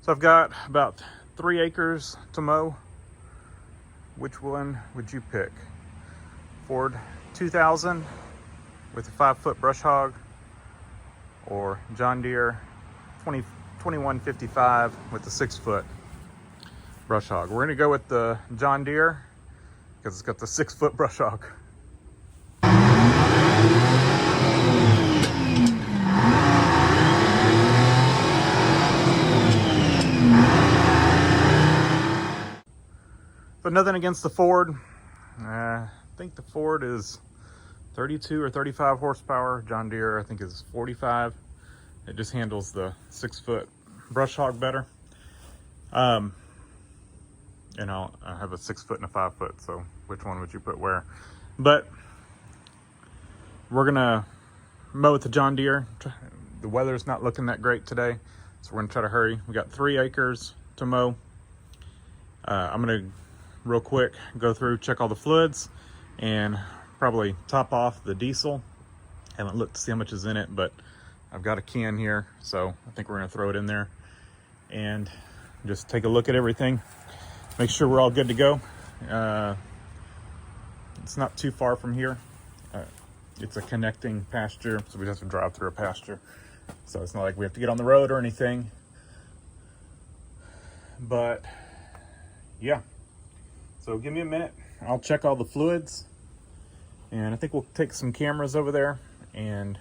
So I've got about 3 acres to mow. Which one would you pick? Ford 2000 with a 5-foot brush hog, or John Deere 2155 with a 6-foot brush hog? We're gonna go with the John Deere because it's got the 6-foot brush hog. But nothing against the Ford. I think the Ford is 32 or 35 horsepower. John Deere, I think, is 45. It just handles the 6-foot brush hog better. And I have a 6-foot and a 5-foot, so which one would you put where? But we're gonna mow with the John Deere. The weather's not looking that great today, so we're gonna try to hurry. We got 3 acres to mow. I'm gonna real quick go through, check all the fluids, and probably top off the diesel. Haven't looked to see how much is in it, but I've got a can here, so I think we're gonna throw it in there and just take a look at everything, make sure we're all good to go. It's not too far from here. It's a connecting pasture, so we just have to drive through a pasture, so it's not like we have to get on the road or anything. But yeah, so give me a minute, I'll check all the fluids, and I think we'll take some cameras over there and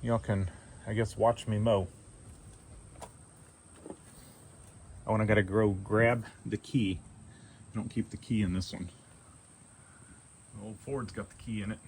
y'all can, I guess, watch me mow. Oh, and I gotta go grab the key. I don't keep the key in this one. The old Ford's got the key in it.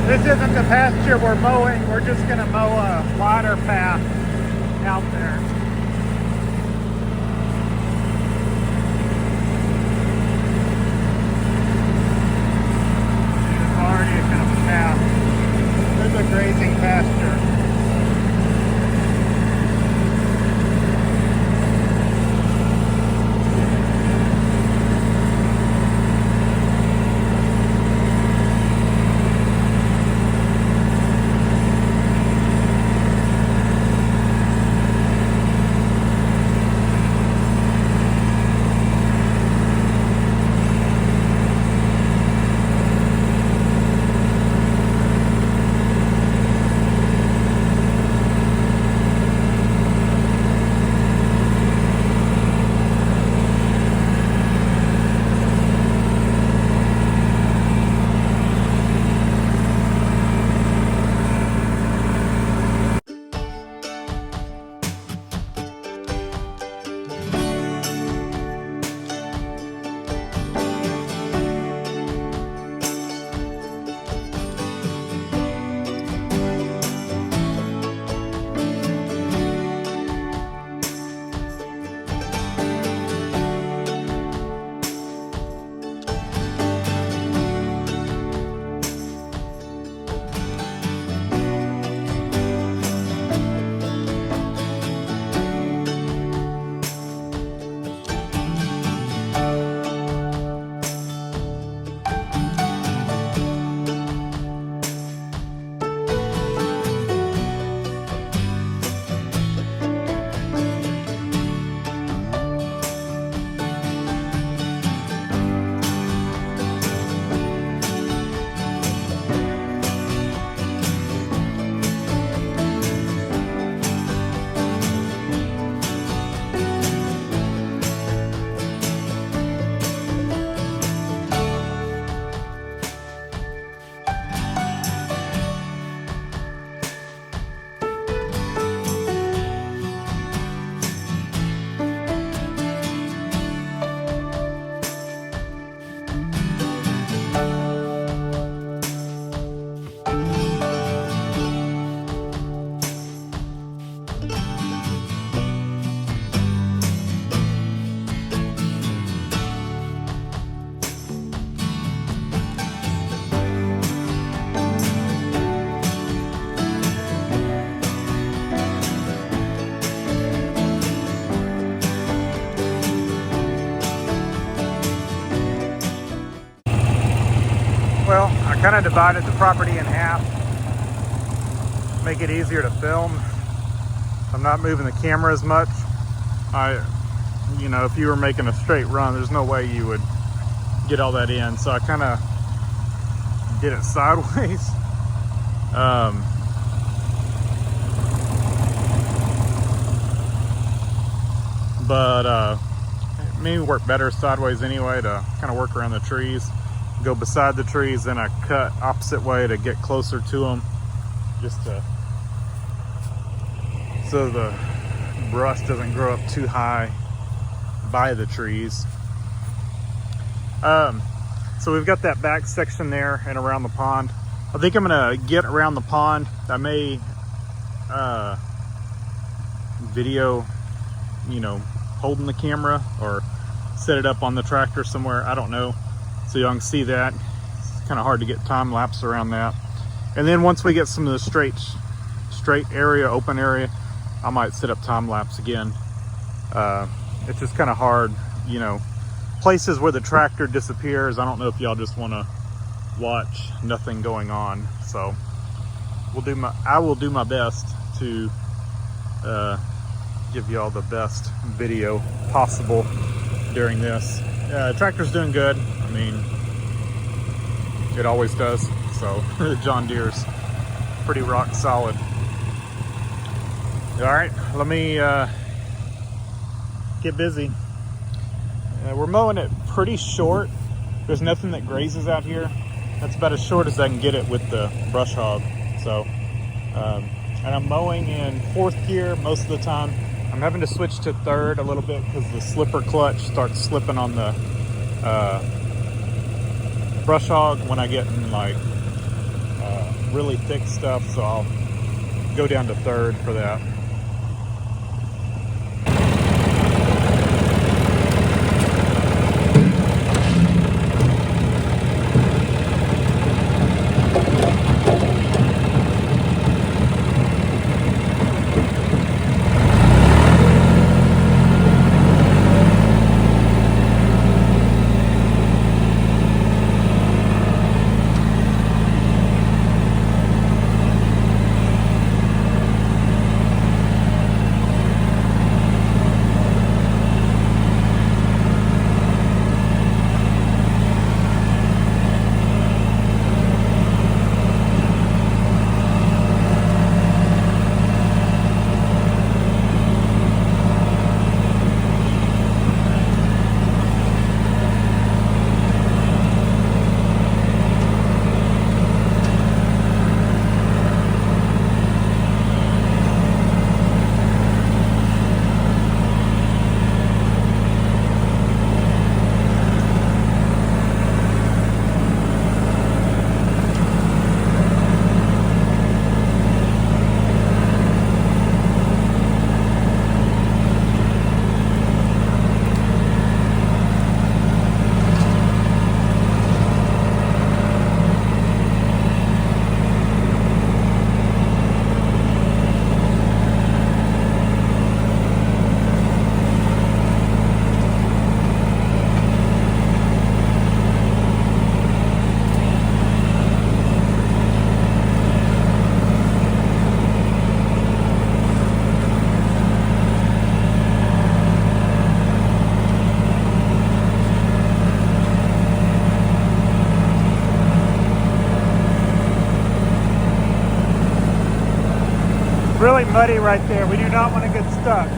This isn't the pasture we're mowing. We're just going to mow a water path out there. There's already a kind of path. There's a grazing pasture. kind of divided the property in half, make it easier to film. I'm not moving the camera as much. You know, if you were making a straight run, there's no way you would get all that in. So I kind of did it sideways. But it may work better sideways anyway, to kind of work around the trees, go beside the trees, then I cut opposite way to get closer to them, just to, so the brush doesn't grow up too high by the trees. So we've got that back section there and around the pond. I think I'm gonna get around the pond. I may video, you know, holding the camera, or set it up on the tractor somewhere, I don't know, so y'all can see that. It's kind of hard to get time lapse around that. And then once we get some of the straight area, open area, I might set up time lapse again. It's just kind of hard, you know, places where the tractor disappears. I don't know if y'all just want to watch nothing going on. So I will do my best to give y'all the best video possible during this. Tractor's doing good. I mean, it always does. So John Deere's pretty rock solid. All right, let me get busy. We're mowing it pretty short. There's nothing that grazes out here. That's about as short as I can get it with the brush hog. So, and I'm mowing in 4th gear most of the time. I'm having to switch to 3rd a little bit because the slipper clutch starts slipping on the brush hog when I get in like really thick stuff. So I'll go down to 3rd for that. Really muddy right there. We do not want to get stuck.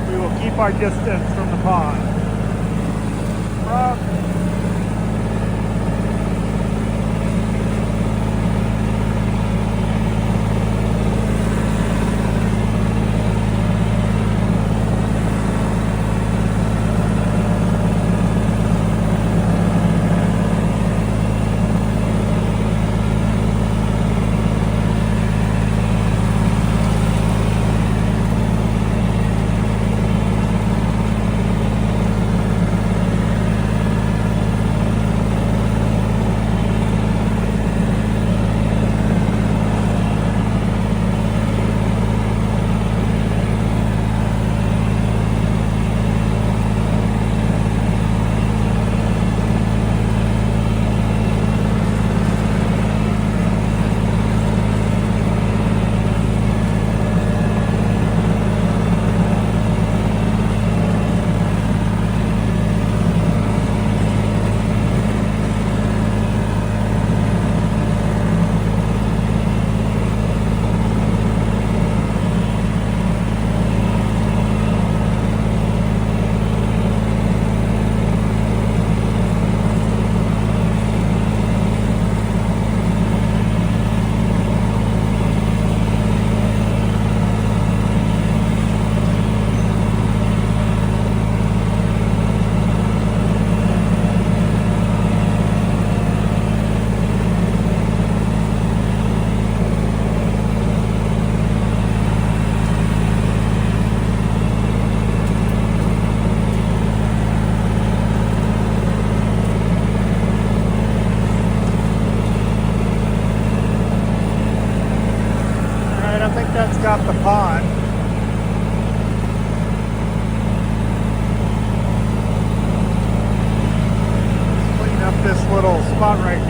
We will keep our distance from the pond.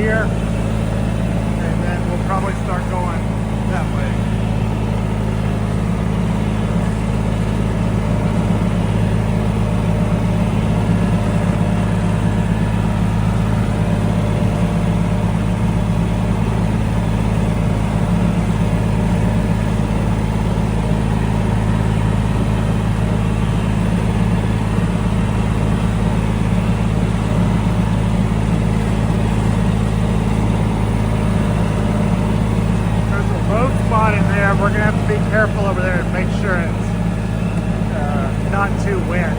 here, and then we'll probably start going that way. In there, we're gonna have to be careful over there and make sure it's not too wet.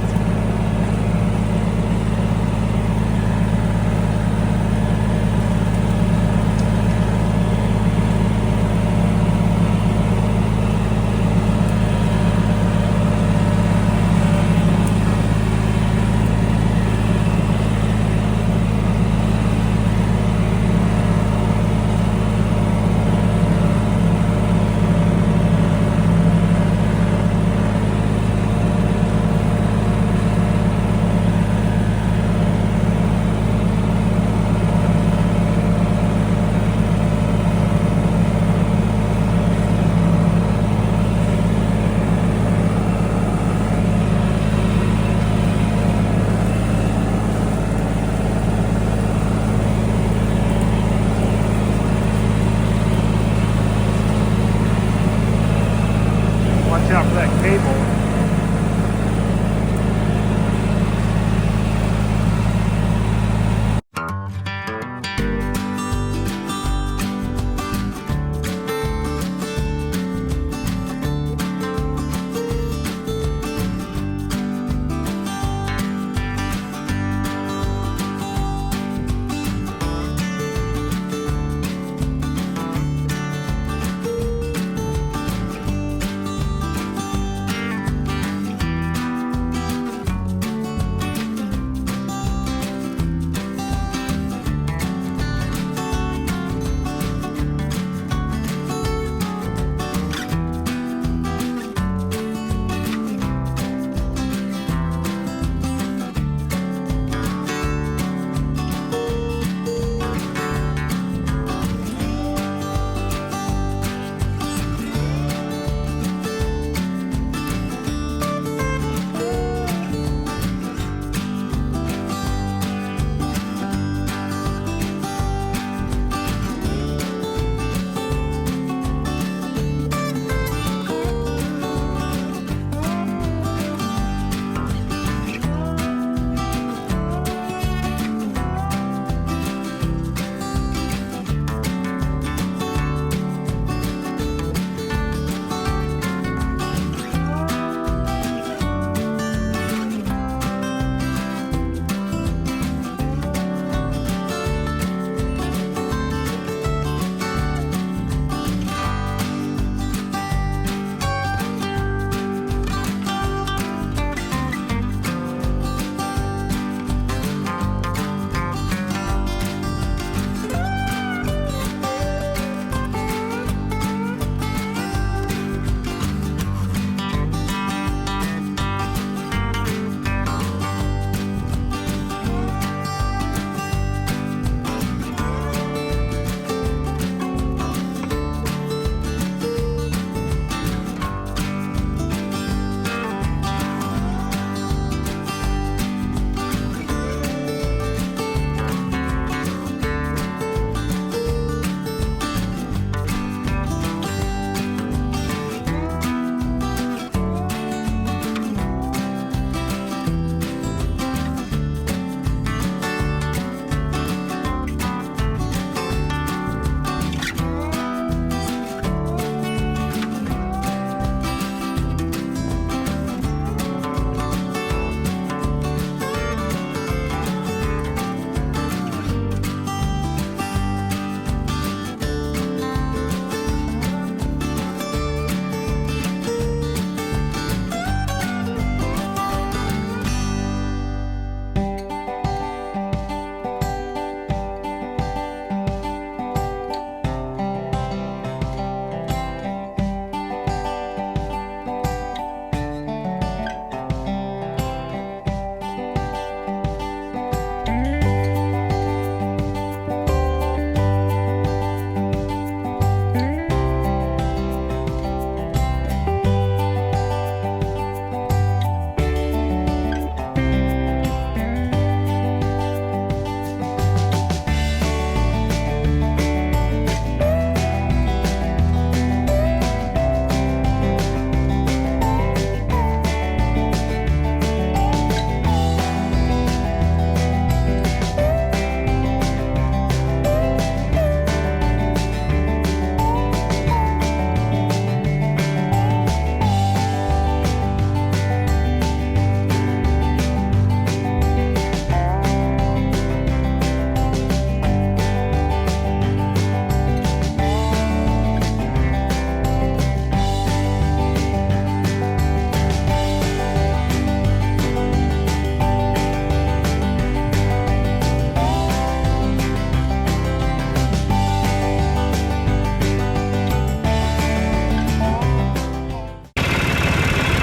Watch out for that cable.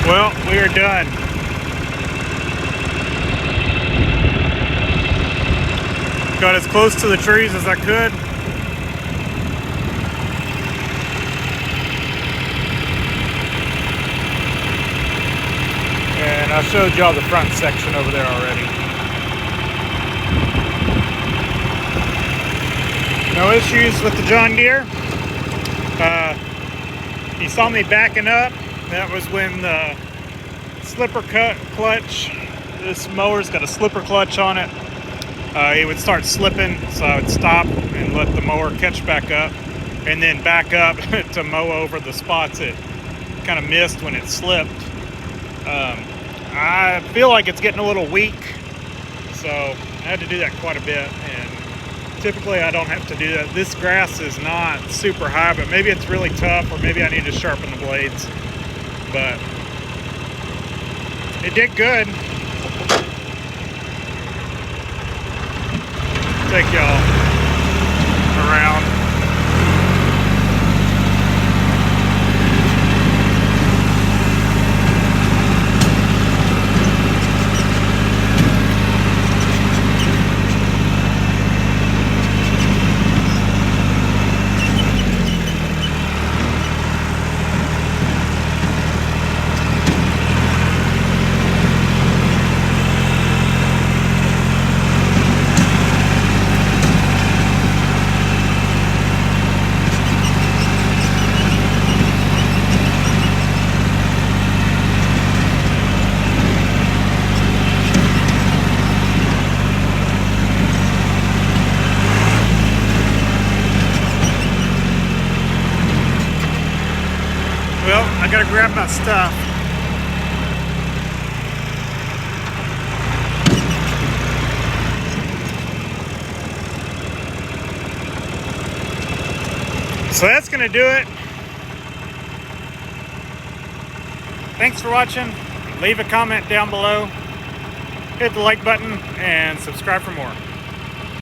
Well, we are done. Got as close to the trees as I could. And I showed y'all the front section over there already. No issues with the John Deere. You saw me backing up. That was when the slipper clutch, this mower's got a slipper clutch on it. It would start slipping, so I would stop and let the mower catch back up, and then back up to mow over the spots it kind of missed when it slipped. I feel like it's getting a little weak, so I had to do that quite a bit, and typically I don't have to do that. This grass is not super high, but maybe it's really tough, or maybe I need to sharpen the blades. But it did good. Take y'all around. Well, I gotta grab my stuff. So that's gonna do it. Thanks for watching. Leave a comment down below. Hit the like button and subscribe for more.